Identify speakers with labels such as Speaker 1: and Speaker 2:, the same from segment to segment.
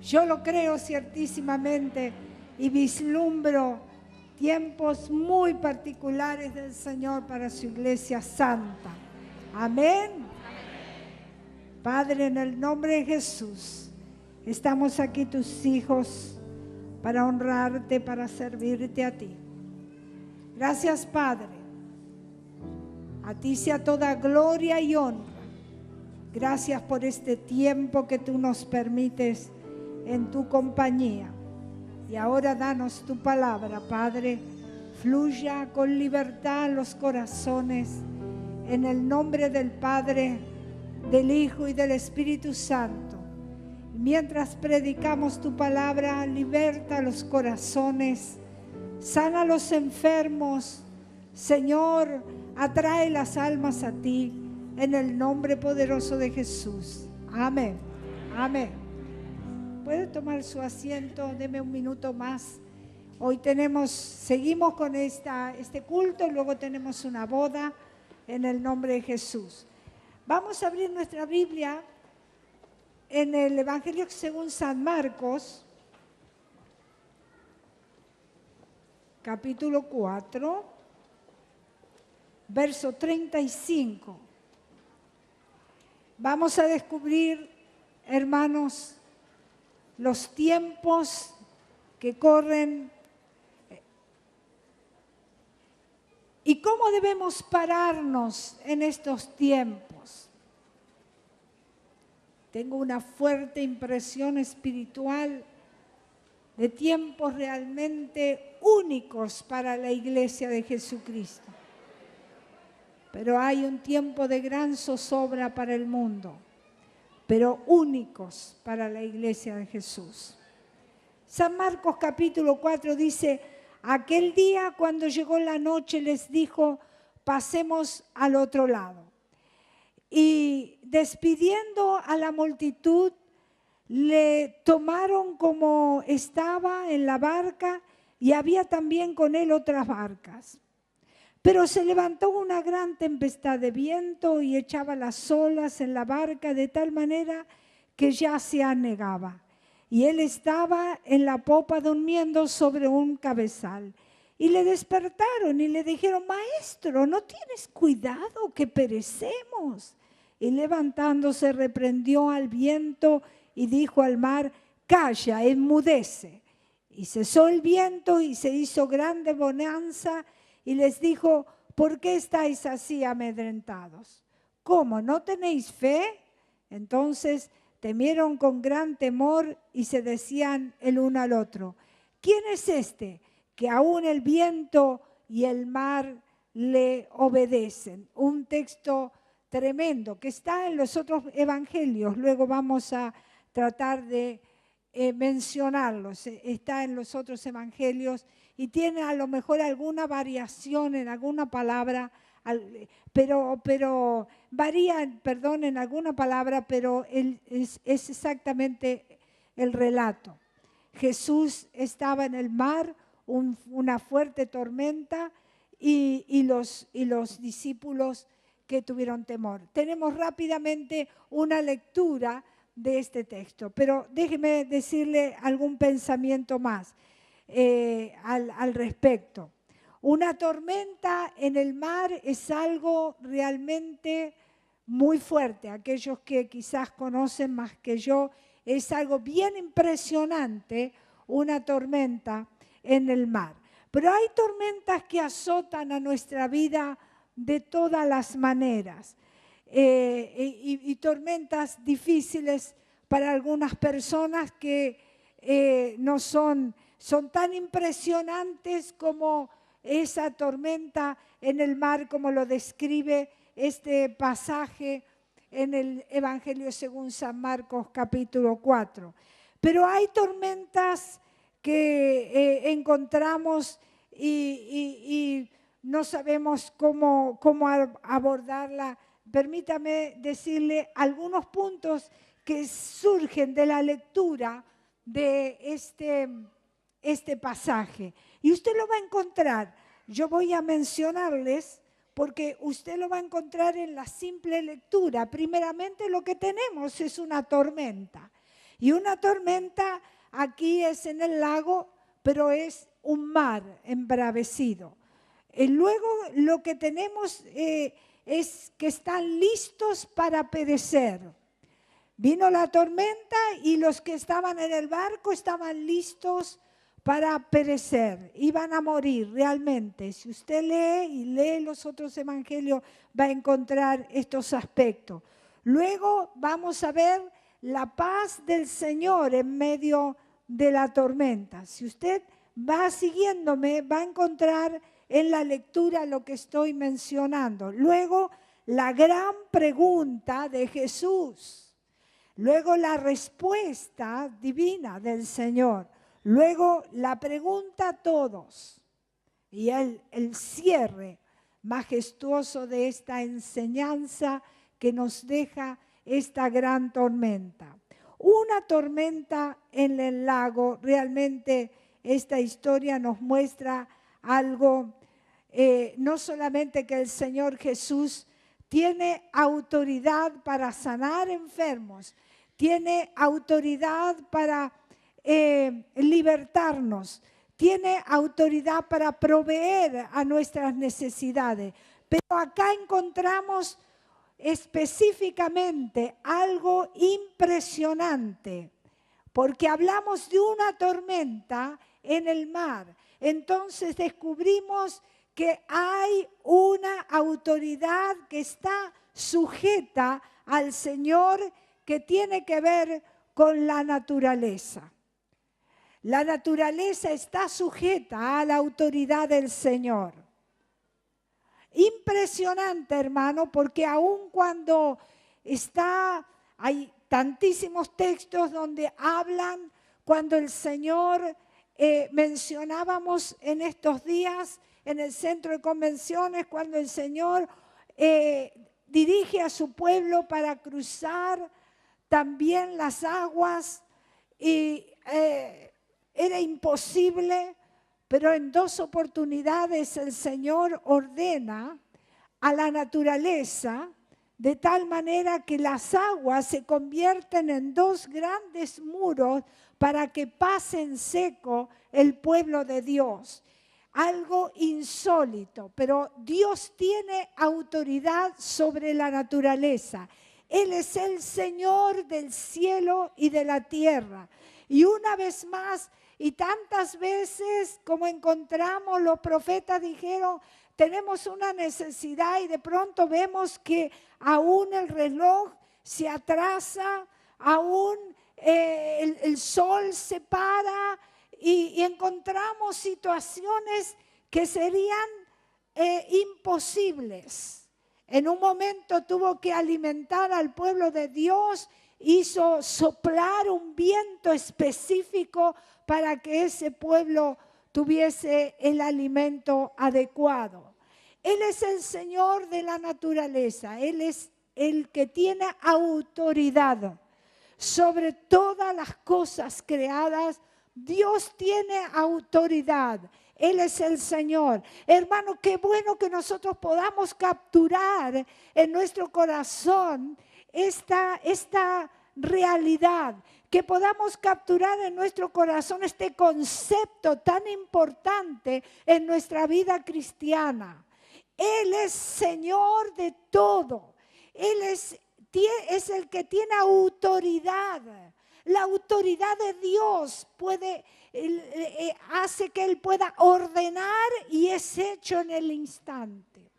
Speaker 1: Yo lo creo ciertísimamente y vislumbro tiempos muy particulares del Señor para su iglesia santa. Amén. Padre, en el nombre de Jesús, estamos aquí tus hijos para honrarte, para servirte a ti. Gracias, Padre. A ti sea toda gloria y honra. Gracias por este tiempo que tú nos permites en tu compañía. Y ahora danos tu palabra, Padre. Fluya con libertad en los corazones. En el nombre del Padre, del Hijo y del Espíritu Santo. Mientras predicamos tu palabra, liberta los corazones. Sana a los enfermos. Señor, atrae las almas a ti. En el nombre poderoso de Jesús. Amén. Amén. ¿Puede tomar su asiento? Deme un minuto más. Hoy seguimos con este culto, luego tenemos una boda en el nombre de Jesús. Vamos a abrir nuestra Biblia en el Evangelio según San Marcos, capítulo 4, verso 35. Vamos a descubrir, hermanos, los tiempos que corren y cómo debemos pararnos en estos tiempos. Tengo una fuerte impresión espiritual de tiempos realmente únicos para la iglesia de Jesucristo. Pero hay un tiempo de gran zozobra para el mundo, pero únicos para la iglesia de Jesús. San Marcos capítulo 4 dice: aquel día cuando llegó la noche les dijo, pasemos al otro lado. Y despidiendo a la multitud, le tomaron como estaba en la barca y había también con él otras barcas. Pero se levantó una gran tempestad de viento y echaba las olas en la barca de tal manera que ya se anegaba. Y él estaba en la popa durmiendo sobre un cabezal. Y le despertaron y le dijeron: Maestro, ¿no tienes cuidado que perecemos? Y levantándose reprendió al viento y dijo al mar: Calla, enmudece. Y cesó el viento y se hizo grande bonanza. Y les dijo: ¿por qué estáis así amedrentados? ¿Cómo, no tenéis fe? Entonces temieron con gran temor y se decían el uno al otro: ¿quién es este que aún el viento y el mar le obedecen? Un texto tremendo que está en los otros evangelios. Luego vamos a tratar de mencionarlos. Está en los otros evangelios y tiene a lo mejor alguna variación en alguna palabra, pero varía, en alguna palabra, pero es exactamente el relato. Jesús estaba en el mar, una fuerte tormenta y los discípulos que tuvieron temor. Tenemos rápidamente una lectura de este texto, pero déjeme decirle algún pensamiento más al respecto. Una tormenta en el mar es algo realmente muy fuerte. Aquellos que quizás conocen más que yo, es algo bien impresionante, una tormenta en el mar. Pero hay tormentas que azotan a nuestra vida de todas las maneras. Y tormentas difíciles para algunas personas que no son tan impresionantes como esa tormenta en el mar, como lo describe este pasaje en el Evangelio según San Marcos capítulo 4. Pero hay tormentas que encontramos y no sabemos cómo abordarla. Permítame decirle algunos puntos que surgen de la lectura de este pasaje. Y usted lo va a encontrar. Yo voy a mencionarles porque usted lo va a encontrar en la simple lectura. Primeramente, lo que tenemos es una tormenta. Y una tormenta aquí es en el lago, pero es un mar embravecido. Luego lo que tenemos es que están listos para perecer. Vino la tormenta y los que estaban en el barco estaban listos para perecer, iban a morir realmente. Si usted lee y lee los otros evangelios, va a encontrar estos aspectos. Luego vamos a ver la paz del Señor en medio de la tormenta. Si usted va siguiéndome, va a encontrar en la lectura lo que estoy mencionando. Luego, la gran pregunta de Jesús. Luego, la respuesta divina del Señor. Luego, la pregunta a todos. Y el cierre majestuoso de esta enseñanza que nos deja esta gran tormenta. Una tormenta en el lago, realmente esta historia nos muestra algo, no solamente que el Señor Jesús tiene autoridad para sanar enfermos, tiene autoridad para libertarnos, tiene autoridad para proveer a nuestras necesidades. Pero acá encontramos específicamente algo impresionante, porque hablamos de una tormenta en el mar. Entonces descubrimos que hay una autoridad que está sujeta al Señor, que tiene que ver con la naturaleza. La naturaleza está sujeta a la autoridad del Señor. Impresionante, hermano, porque aun cuando hay tantísimos textos donde hablan, cuando el Señor, mencionábamos en estos días en el centro de convenciones, cuando el Señor dirige a su pueblo para cruzar también las aguas, y era imposible, pero en 2 oportunidades el Señor ordena a la naturaleza de tal manera que las aguas se convierten en 2 grandes muros para que pase en seco el pueblo de Dios. Algo insólito, pero Dios tiene autoridad sobre la naturaleza. Él es el Señor del cielo y de la tierra. Y una vez más, y tantas veces como encontramos, los profetas dijeron, tenemos una necesidad, y de pronto vemos que aún el reloj se atrasa, aún el sol se para, y encontramos situaciones que serían imposibles. En un momento tuvo que alimentar al pueblo de Dios, hizo soplar un viento específico para que ese pueblo tuviese el alimento adecuado. Él es el Señor de la naturaleza, Él es el que tiene autoridad sobre todas las cosas creadas. Dios tiene autoridad. Él es el Señor. Hermano, qué bueno que nosotros podamos capturar en nuestro corazón esta realidad, que podamos capturar en nuestro corazón este concepto tan importante en nuestra vida cristiana. Él es Señor de todo. Él es el que tiene autoridad. La autoridad de Dios hace que Él pueda ordenar, y es hecho en el instante.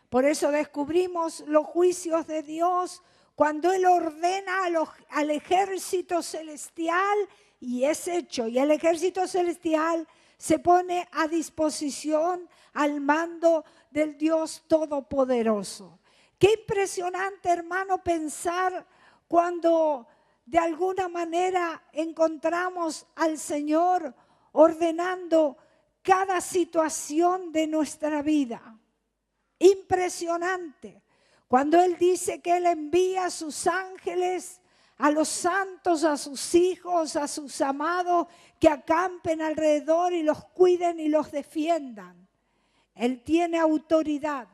Speaker 1: Por eso descubrimos los juicios de Dios cuando Él ordena al ejército celestial, y es hecho. Y el ejército celestial se pone a disposición al mando del Dios Todopoderoso. Qué impresionante, hermano, pensar cuando de alguna manera encontramos al Señor ordenando cada situación de nuestra vida. Impresionante. Cuando Él dice que Él envía a sus ángeles, a los santos, a sus hijos, a sus amados, que acampen alrededor y los cuiden y los defiendan. Él tiene autoridad.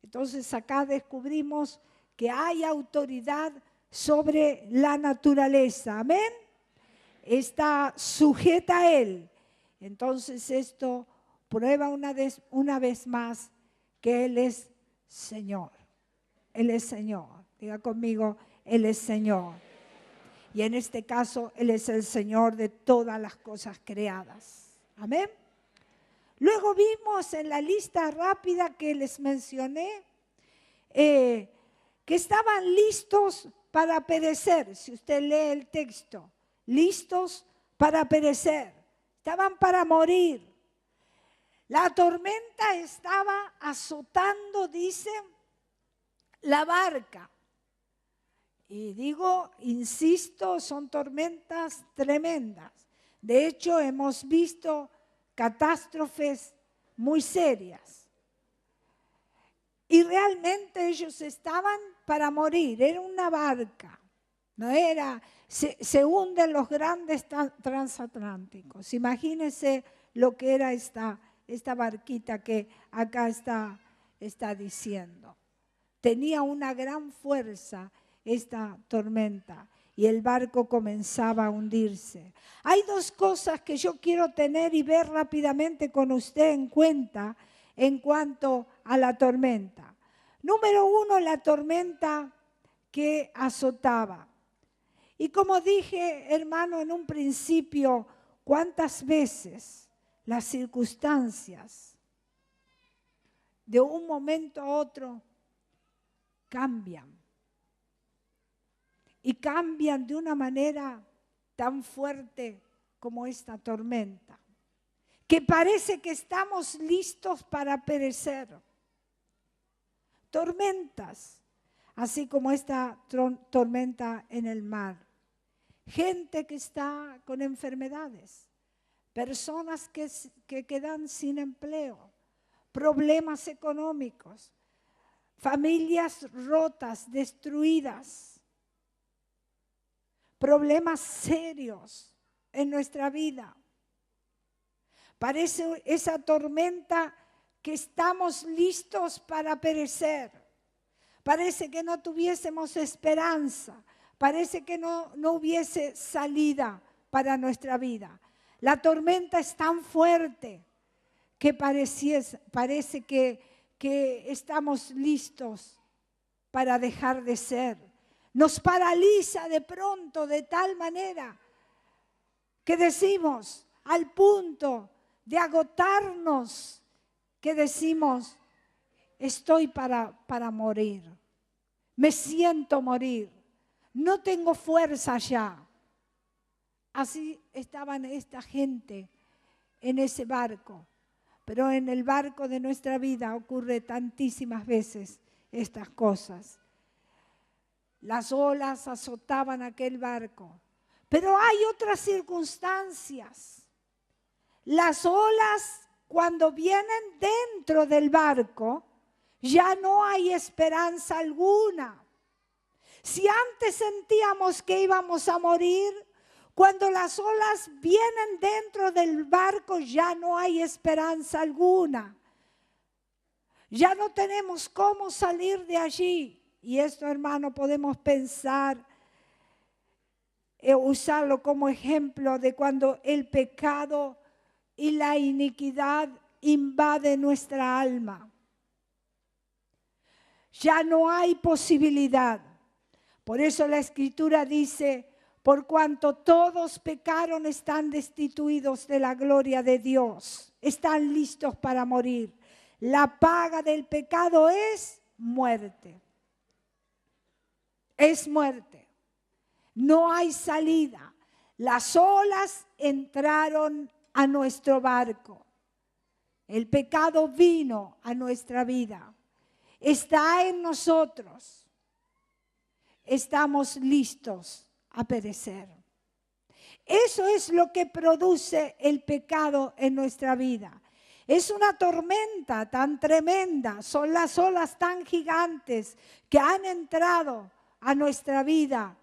Speaker 1: Entonces acá descubrimos que hay autoridad sobre la naturaleza. Amén. Está sujeta a Él. Entonces esto prueba una vez más que Él es Señor. Él es Señor. Diga conmigo, Él es Señor. Y en este caso, Él es el Señor de todas las cosas creadas. Amén. Luego vimos en la lista rápida que les mencioné, que estaban listos para perecer. Si usted lee el texto, listos para perecer. Estaban para morir. La tormenta estaba azotando, dice, la barca. Y digo, insisto, son tormentas tremendas. De hecho, hemos visto catástrofes muy serias. Y realmente ellos estaban para morir. Era una barca. No era, se hunden los grandes transatlánticos. Imagínense lo que era esta barquita que acá está diciendo. Tenía una gran fuerza esta tormenta y el barco comenzaba a hundirse. Hay dos cosas que yo quiero tener y ver rápidamente con usted en cuenta en cuanto a la tormenta. Número uno, la tormenta que azotaba. Y como dije, hermano, en un principio, ¿cuántas veces las circunstancias de un momento a otro cambian? Y cambian de una manera tan fuerte como esta tormenta, que parece que estamos listos para perecer. Tormentas, así como esta tormenta en el mar. Gente que está con enfermedades, personas que quedan sin empleo, problemas económicos, familias rotas, destruidas. Problemas serios en nuestra vida. Parece esa tormenta que estamos listos para perecer. Parece que no tuviésemos esperanza. Parece que no hubiese salida para nuestra vida. La tormenta es tan fuerte que parece que estamos listos para dejar de ser. Nos paraliza de pronto de tal manera que decimos, al punto de agotarnos, que decimos, estoy para morir, me siento morir, no tengo fuerza ya. Así estaban esta gente en ese barco, pero en el barco de nuestra vida ocurre tantísimas veces estas cosas. Las olas azotaban aquel barco. Pero hay otras circunstancias. Las olas, cuando vienen dentro del barco, ya no hay esperanza alguna. Si antes sentíamos que íbamos a morir, cuando las olas vienen dentro del barco, ya no hay esperanza alguna. Ya no tenemos cómo salir de allí. Y esto, hermano, podemos pensar, usarlo como ejemplo de cuando el pecado y la iniquidad invaden nuestra alma. Ya no hay posibilidad. Por eso la Escritura dice, por cuanto todos pecaron, están destituidos de la gloria de Dios. Están listos para morir. La paga del pecado es muerte. Es muerte. No hay salida. Las olas entraron a nuestro barco. El pecado vino a nuestra vida. Está en nosotros. Estamos listos a perecer. Eso es lo que produce el pecado en nuestra vida. Es una tormenta tan tremenda, son las olas tan gigantes que han entrado a nuestra vida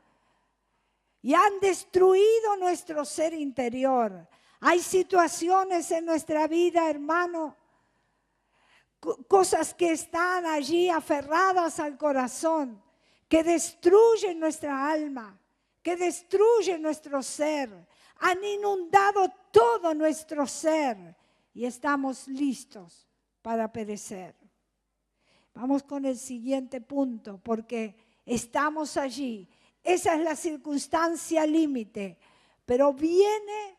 Speaker 1: y han destruido nuestro ser interior. Hay situaciones en nuestra vida, hermano, cosas que están allí aferradas al corazón, que destruyen nuestra alma, que destruyen nuestro ser. Han inundado todo nuestro ser y estamos listos para perecer. Vamos con el siguiente punto, porque estamos allí. Esa es la circunstancia límite, pero viene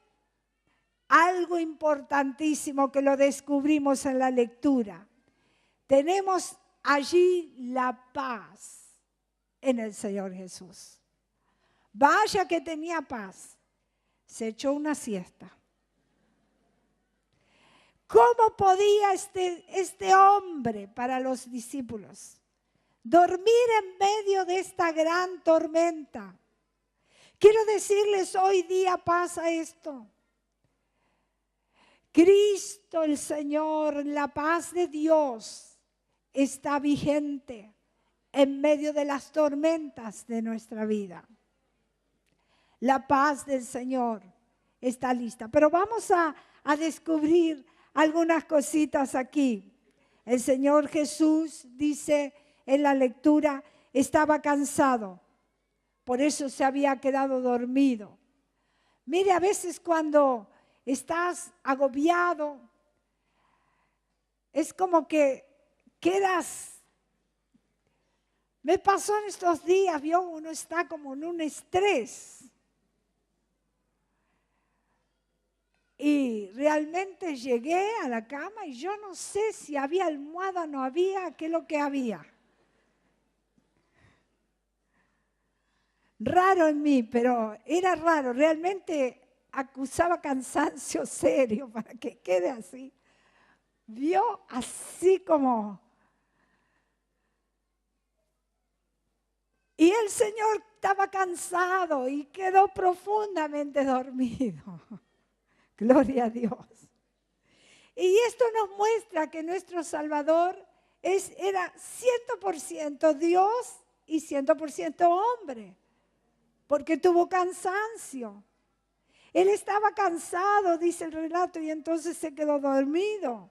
Speaker 1: algo importantísimo que lo descubrimos en la lectura. Tenemos allí la paz en el Señor Jesús. Vaya que tenía paz. Se echó una siesta. ¿Cómo podía este hombre, para los discípulos, dormir en medio de esta gran tormenta? Quiero decirles, hoy día pasa esto. Cristo el Señor, la paz de Dios, está vigente en medio de las tormentas de nuestra vida. La paz del Señor está lista. Pero vamos a descubrir algunas cositas aquí. El Señor Jesús dice en la lectura, estaba cansado, por eso se había quedado dormido. Mire, a veces cuando estás agobiado, es como que quedas. Me pasó en estos días, ¿vio? Uno está como en un estrés. Y realmente llegué a la cama y yo no sé si había almohada o no había, qué es lo que había. Raro en mí, pero era raro. Realmente acusaba cansancio serio para que quede así. Vio así como. Y el Señor estaba cansado y quedó profundamente dormido. Gloria a Dios. Y esto nos muestra que nuestro Salvador era 100% Dios y 100% hombre, porque tuvo cansancio. Él estaba cansado, dice el relato, y entonces se quedó dormido.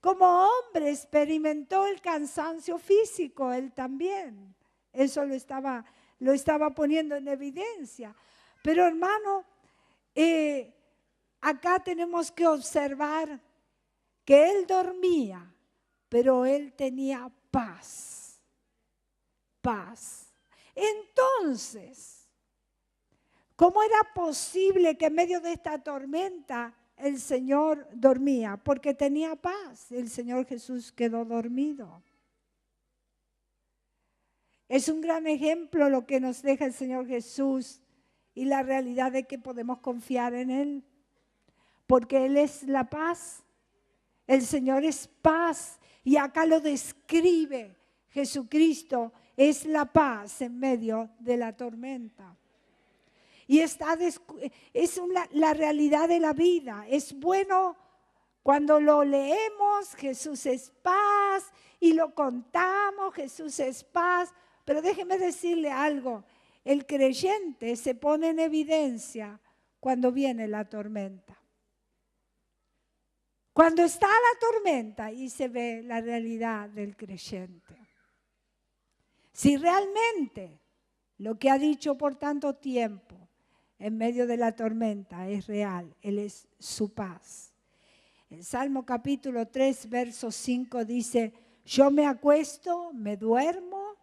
Speaker 1: Como hombre experimentó el cansancio físico, él también. Eso lo estaba poniendo en evidencia. Pero hermano, acá tenemos que observar que él dormía, pero él tenía paz. Paz. Entonces, ¿cómo era posible que en medio de esta tormenta el Señor dormía? Porque tenía paz. El Señor Jesús quedó dormido. Es un gran ejemplo lo que nos deja el Señor Jesús y la realidad de que podemos confiar en Él. Porque Él es la paz. El Señor es paz. Y acá lo describe. Jesucristo es la paz en medio de la tormenta. Y es la realidad de la vida. Es bueno cuando lo leemos, Jesús es paz, y lo contamos, Jesús es paz. Pero déjeme decirle algo, el creyente se pone en evidencia cuando viene la tormenta. Cuando está la tormenta y se ve la realidad del creyente. Si realmente lo que ha dicho por tanto tiempo en medio de la tormenta es real, Él es su paz. El Salmo capítulo 3, verso 5 dice, yo me acuesto, me duermo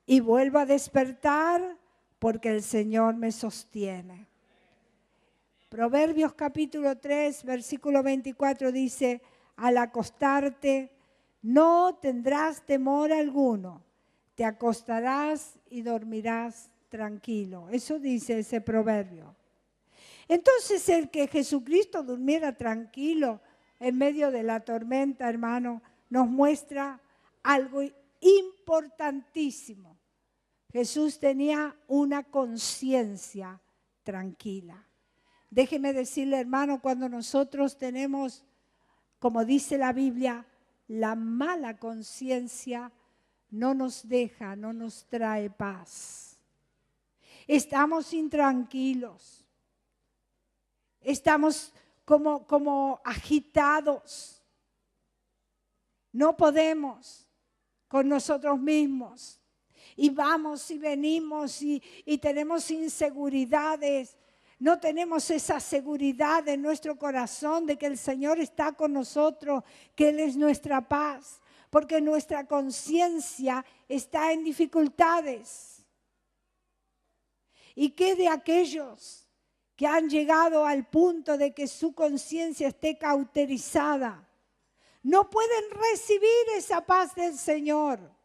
Speaker 1: y vuelvo a despertar porque el Señor me sostiene. Proverbios capítulo 3, versículo 24 dice, al acostarte no tendrás temor alguno, te acostarás y dormirás tranquilo. Eso dice ese proverbio. Entonces el que Jesucristo durmiera tranquilo en medio de la tormenta, hermano, nos muestra algo importantísimo. Jesús tenía una conciencia tranquila. Déjeme decirle, hermano, cuando nosotros tenemos, como dice la Biblia, la mala conciencia no nos deja, no nos trae paz. Estamos intranquilos. Estamos como agitados. No podemos con nosotros mismos. y vamos y venimos y tenemos inseguridades. No tenemos esa seguridad en nuestro corazón de que el Señor está con nosotros, que Él es nuestra paz, porque nuestra conciencia está en dificultades. ¿Y qué de aquellos que han llegado al punto de que su conciencia esté cauterizada? No pueden recibir esa paz del Señor.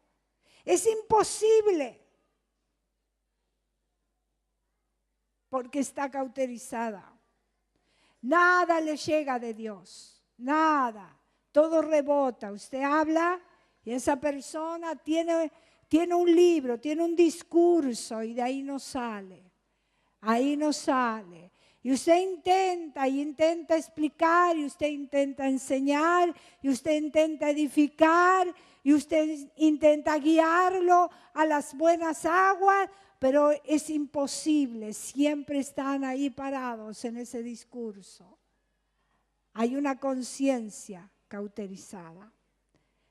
Speaker 1: Es imposible. Porque está cauterizada. Nada le llega de Dios. Nada. Todo rebota. Usted habla y esa persona tiene un libro, tiene un discurso y de ahí no sale. Ahí no sale. Y usted intenta explicar, y usted intenta enseñar, y usted intenta edificar, y usted intenta guiarlo a las buenas aguas, pero es imposible. Siempre están ahí parados en ese discurso. Hay una conciencia cauterizada,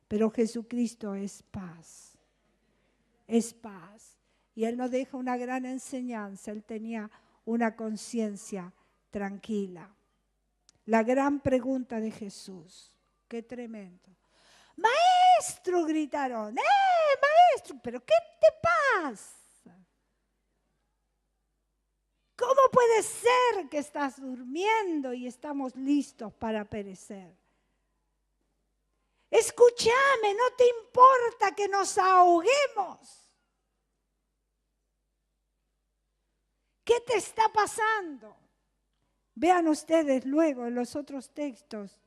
Speaker 1: pero Jesucristo es paz. Es paz. Y Él nos deja una gran enseñanza. Él tenía una conciencia tranquila. La gran pregunta de Jesús. Qué tremendo. Maestro, gritaron. Maestro, ¿pero qué te pasa? ¿Cómo puede ser que estás durmiendo y estamos listos para perecer? Escúchame, ¿no te importa que nos ahoguemos? ¿Qué te está pasando? Vean ustedes luego en los otros textos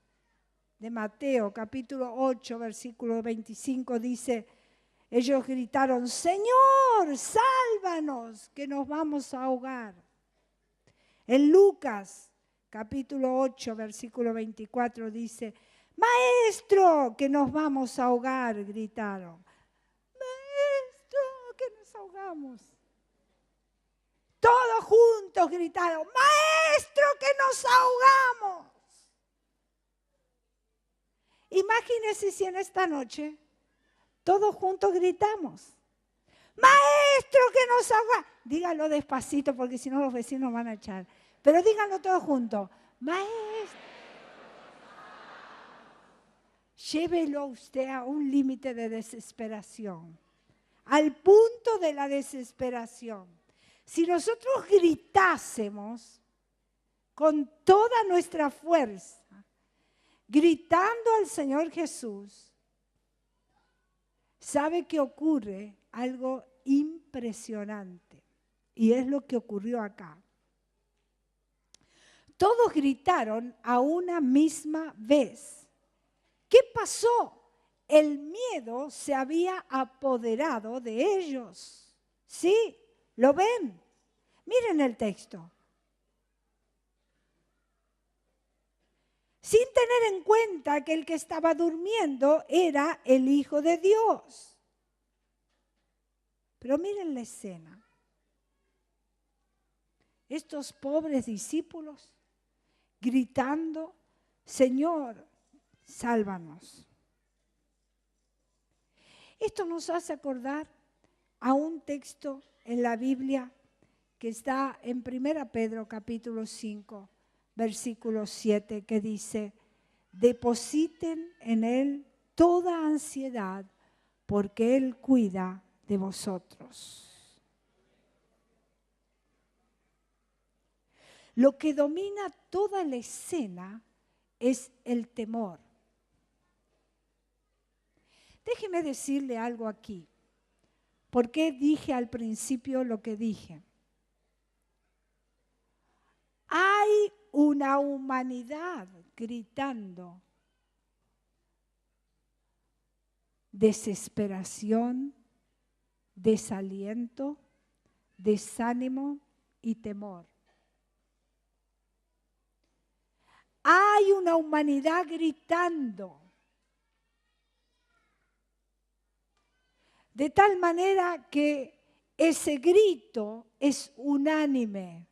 Speaker 1: de Mateo, capítulo 8, versículo 25, dice, ellos gritaron, Señor, sálvanos, que nos vamos a ahogar. En Lucas, capítulo 8, versículo 24, dice, Maestro, que nos vamos a ahogar, gritaron. Maestro, que nos ahogamos. Todos juntos gritaron, Maestro, que nos ahogamos. Imagínense si en esta noche todos juntos gritamos, Maestro, que nos ahogamos. Díganlo despacito porque si no los vecinos van a echar. Pero díganlo todos juntos, Maestro. Llévelo usted a un límite de desesperación, al punto de la desesperación. Si nosotros gritásemos con toda nuestra fuerza, gritando al Señor Jesús, ¿sabe qué ocurre? Algo impresionante. Y es lo que ocurrió acá. Todos gritaron a una misma vez. ¿Qué pasó? El miedo se había apoderado de ellos. ¿Sí? ¿Lo ven? Miren el texto. Sin tener en cuenta que el que estaba durmiendo era el Hijo de Dios. Pero miren la escena. Estos pobres discípulos gritando, Señor, sálvanos. Esto nos hace acordar a un texto en la Biblia que está en 1 Pedro capítulo 5, versículo 7, que dice, depositen en Él toda ansiedad porque Él cuida de vosotros. Lo que domina toda la escena es el temor. Déjeme decirle algo aquí. ¿Por qué dije al principio lo que dije? Hay una humanidad gritando desesperación, desaliento, desánimo y temor. Hay una humanidad gritando. De tal manera que ese grito es unánime.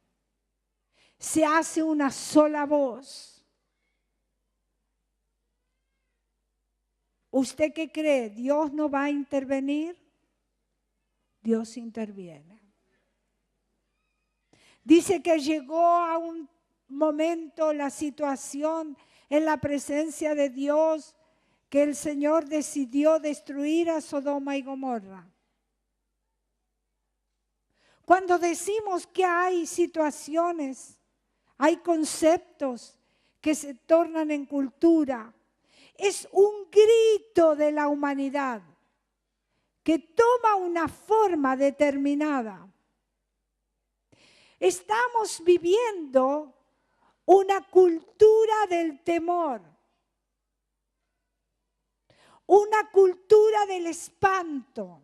Speaker 1: Se hace una sola voz. ¿Usted qué cree? ¿Dios no va a intervenir? Dios interviene. Dice que llegó a un momento la situación en la presencia de Dios que el Señor decidió destruir a Sodoma y Gomorra. Cuando decimos que hay situaciones, hay conceptos que se tornan en cultura, es un grito de la humanidad que toma una forma determinada. Estamos viviendo una cultura del temor, una cultura del espanto.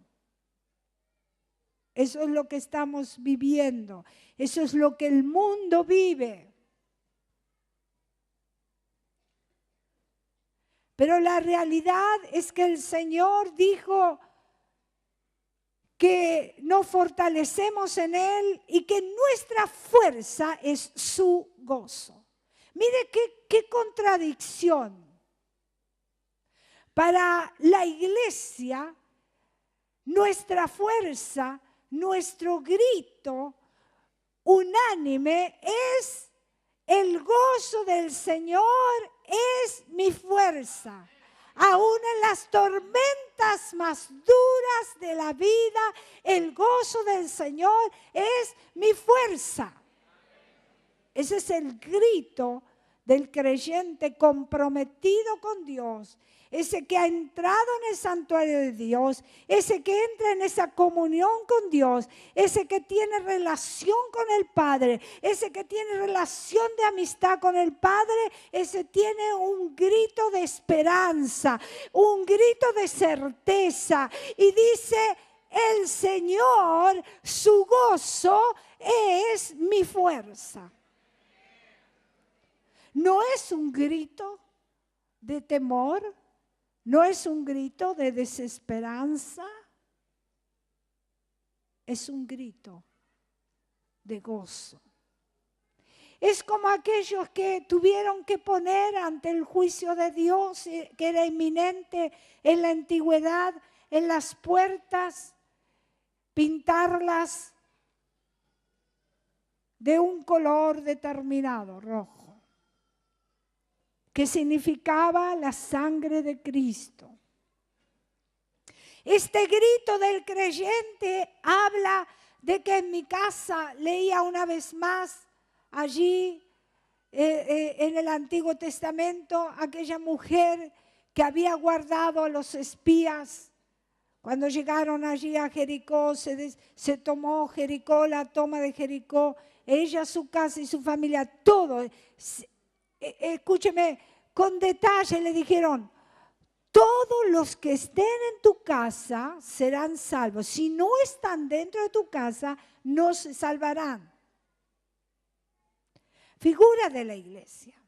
Speaker 1: Eso es lo que estamos viviendo, eso es lo que el mundo vive. Pero la realidad es que el Señor dijo que nos fortalecemos en Él y que nuestra fuerza es su gozo. Mire qué contradicción. Para la iglesia, nuestra fuerza, nuestro grito unánime es: el gozo del Señor es mi fuerza. Aún en las tormentas más duras de la vida, el gozo del Señor es mi fuerza. Ese es el grito del creyente comprometido con Dios, ese que ha entrado en el santuario de Dios, ese que entra en esa comunión con Dios, ese que tiene relación con el Padre, ese que tiene relación de amistad con el Padre, ese tiene un grito de esperanza, un grito de certeza, y dice: el Señor, su gozo es mi fuerza. No es un grito de temor, no es un grito de desesperanza, es un grito de gozo. Es como aquellos que tuvieron que poner ante el juicio de Dios, que era inminente en la antigüedad, en las puertas, pintarlas de un color determinado, rojo, que significaba la sangre de Cristo. Este grito del creyente habla de que en mi casa, leía una vez más allí en el Antiguo Testamento, aquella mujer que había guardado a los espías. Cuando llegaron allí a Jericó, se tomó Jericó, la toma de Jericó, ella, su casa y su familia, todo. Escúcheme, con detalle le dijeron: todos los que estén en tu casa serán salvos. Si no están dentro de tu casa, no se salvarán. Figura de la iglesia.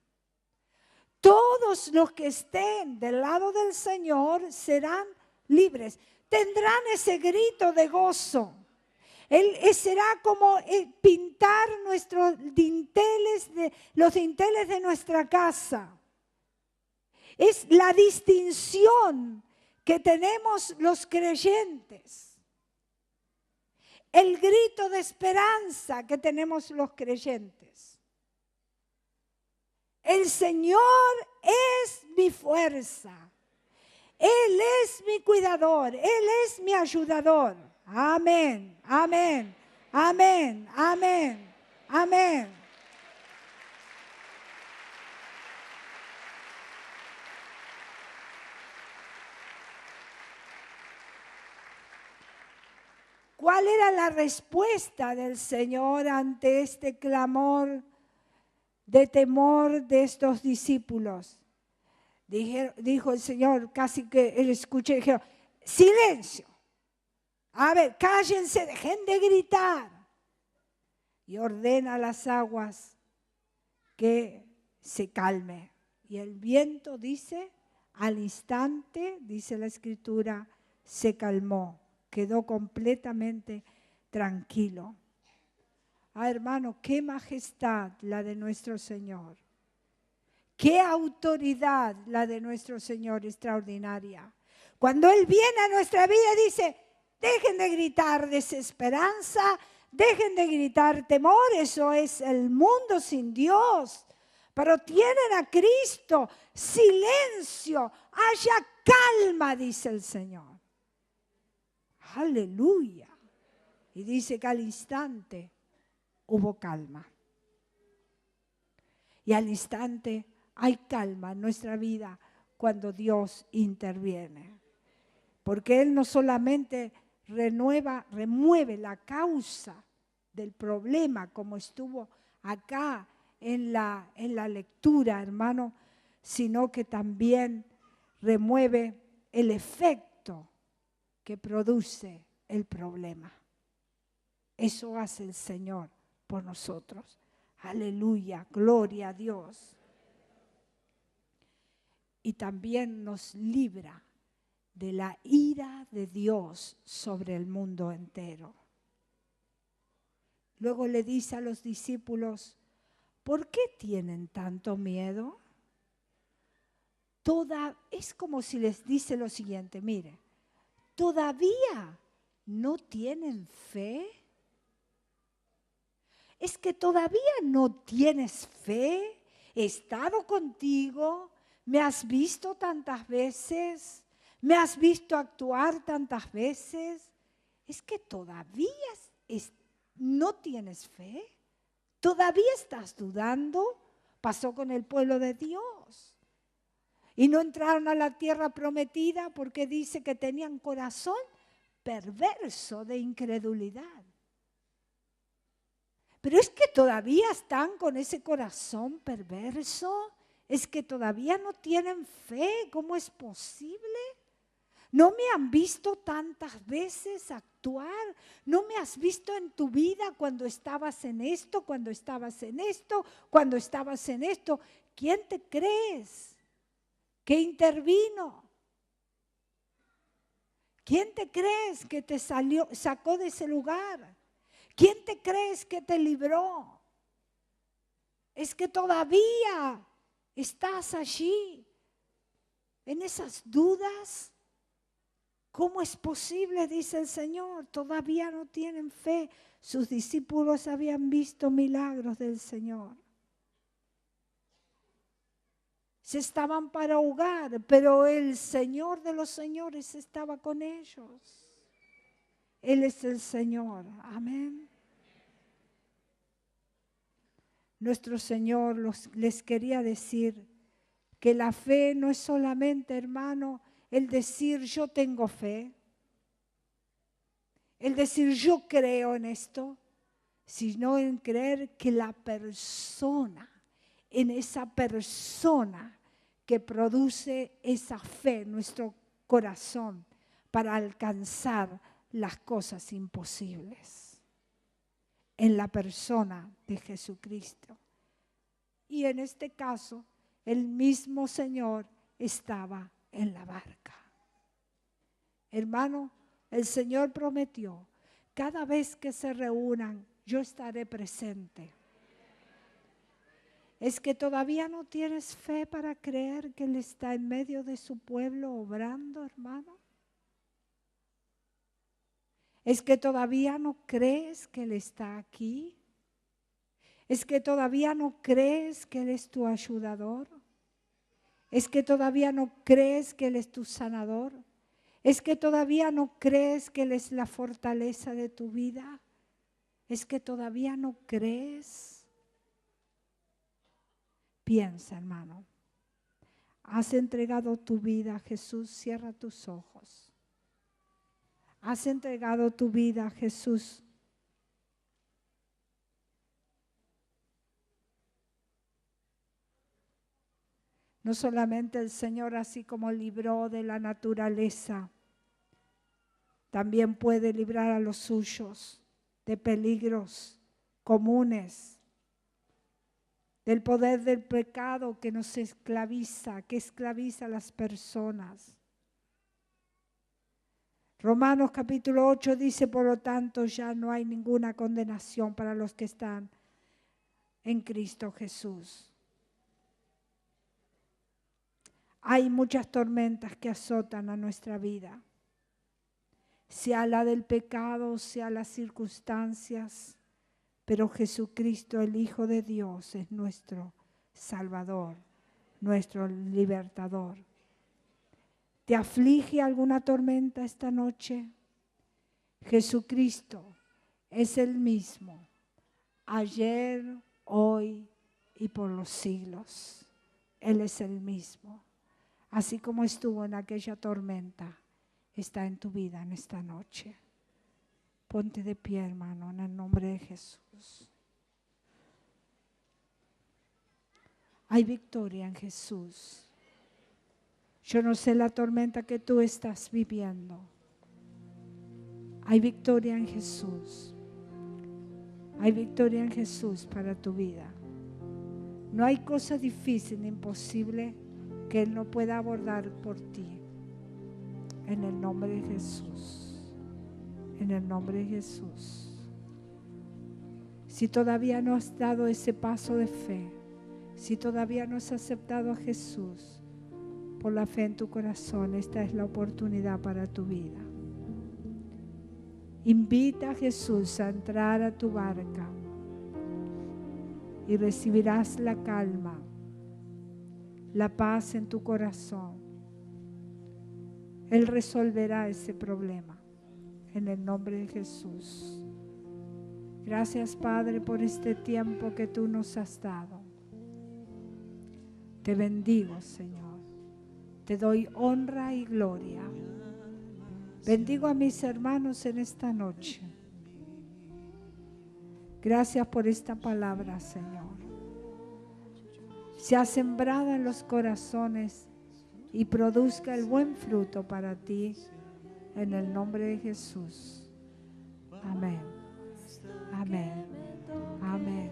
Speaker 1: Todos los que estén del lado del Señor serán libres. Tendrán ese grito de gozo. Será como pintar nuestros dinteles, los dinteles de nuestra casa. Es la distinción que tenemos los creyentes. El grito de esperanza que tenemos los creyentes. El Señor es mi fuerza. Él es mi cuidador. Él es mi ayudador. Amén, amén, amén, amén, amén. ¿Cuál era la respuesta del Señor ante este clamor de temor de estos discípulos? Dijo el Señor, casi que él escuché, dijeron: silencio. A ver, cállense, dejen de gritar. Y ordena a las aguas que se calme. Y el viento, dice, al instante, dice la Escritura, se calmó. Quedó completamente tranquilo. Hermano, qué majestad la de nuestro Señor. Qué autoridad la de nuestro Señor extraordinaria. Cuando Él viene a nuestra vida dice: Dejen de gritar desesperanza, dejen de gritar temor, eso es el mundo sin Dios. Pero tienen a Cristo, silencio, haya calma, dice el Señor. Aleluya. Y dice que al instante hubo calma. Y al instante hay calma en nuestra vida cuando Dios interviene. Porque Él no solamente remueve la causa del problema, como estuvo acá en la lectura, hermano, sino que también remueve el efecto que produce el problema. Eso hace el Señor por nosotros. Aleluya, gloria a Dios. Y también nos libra de la ira de Dios sobre el mundo entero. Luego le dice a los discípulos, ¿por qué tienen tanto miedo? Es como si les dice lo siguiente, mire, ¿todavía no tienen fe? Es que todavía no tienes fe. He estado contigo, me has visto tantas veces, me has visto actuar tantas veces. Es que todavía no tienes fe. ¿Todavía estás dudando? Pasó con el pueblo de Dios. Y no entraron a la tierra prometida porque dice que tenían corazón perverso de incredulidad. Pero es que todavía están con ese corazón perverso. Es que todavía no tienen fe. ¿Cómo es posible? ¿No me han visto tantas veces actuar? ¿No me has visto en tu vida cuando estabas en esto, cuando estabas en esto, cuando estabas en esto? ¿Quién te crees que intervino? ¿Quién te crees que te sacó de ese lugar? ¿Quién te crees que te libró? Es que todavía estás allí, en esas dudas. ¿Cómo es posible? Dice el Señor. Todavía no tienen fe. Sus discípulos habían visto milagros del Señor. Se estaban para ahogar, pero el Señor de los señores estaba con ellos. Él es el Señor. Amén. Nuestro Señor les quería decir que la fe no es solamente, hermano, el decir yo tengo fe, el decir yo creo en esto, sino en creer que la persona, en esa persona que produce esa fe en nuestro corazón para alcanzar las cosas imposibles, en la persona de Jesucristo. Y en este caso, el mismo Señor estaba en la barca. Hermano, el Señor prometió, cada vez que se reúnan, yo estaré presente. ¿Es que todavía no tienes fe para creer que Él está en medio de su pueblo obrando, hermano? ¿Es que todavía no crees que Él está aquí? ¿Es que todavía no crees que Él es tu ayudador? ¿Es que todavía no crees que Él es tu sanador? ¿Es que todavía no crees que Él es la fortaleza de tu vida? ¿Es que todavía no crees? Piensa, hermano. ¿Has entregado tu vida a Jesús? Cierra tus ojos. ¿Has entregado tu vida a Jesús? No solamente el Señor, así como libró de la naturaleza, también puede librar a los suyos de peligros comunes, del poder del pecado que nos esclaviza, que esclaviza a las personas. Romanos capítulo 8 dice, por lo tanto, ya no hay ninguna condenación para los que están en Cristo Jesús. Hay muchas tormentas que azotan a nuestra vida. sea la del pecado, sea las circunstancias, pero Jesucristo, el Hijo de Dios, es nuestro Salvador, nuestro libertador. ¿Te aflige alguna tormenta esta noche? Jesucristo es el mismo, ayer, hoy y por los siglos. Él es el mismo. Así como estuvo en aquella tormenta, está en tu vida en esta noche. Ponte de pie, hermano, en el nombre de Jesús. Hay victoria en Jesús. Yo no sé la tormenta que tú estás viviendo. Hay victoria en Jesús. Hay victoria en Jesús para tu vida. No hay cosa difícil ni imposible que Él no pueda abordar por ti. En el nombre de Jesús. En el nombre de Jesús. Si todavía no has dado ese paso de fe, si todavía no has aceptado a Jesús por la fe en tu corazón, esta es la oportunidad para tu vida. Invita a Jesús a entrar a tu barca y recibirás la calma, la paz en tu corazón. Él resolverá ese problema en el nombre de Jesús. Gracias, Padre, por este tiempo que tú nos has dado. Te bendigo, Señor. Te doy honra y gloria. Bendigo a mis hermanos en esta noche. Gracias por esta palabra, Señor. Sea sembrada en los corazones y produzca el buen fruto para ti, en el nombre de Jesús. Amén. Amén. Amén.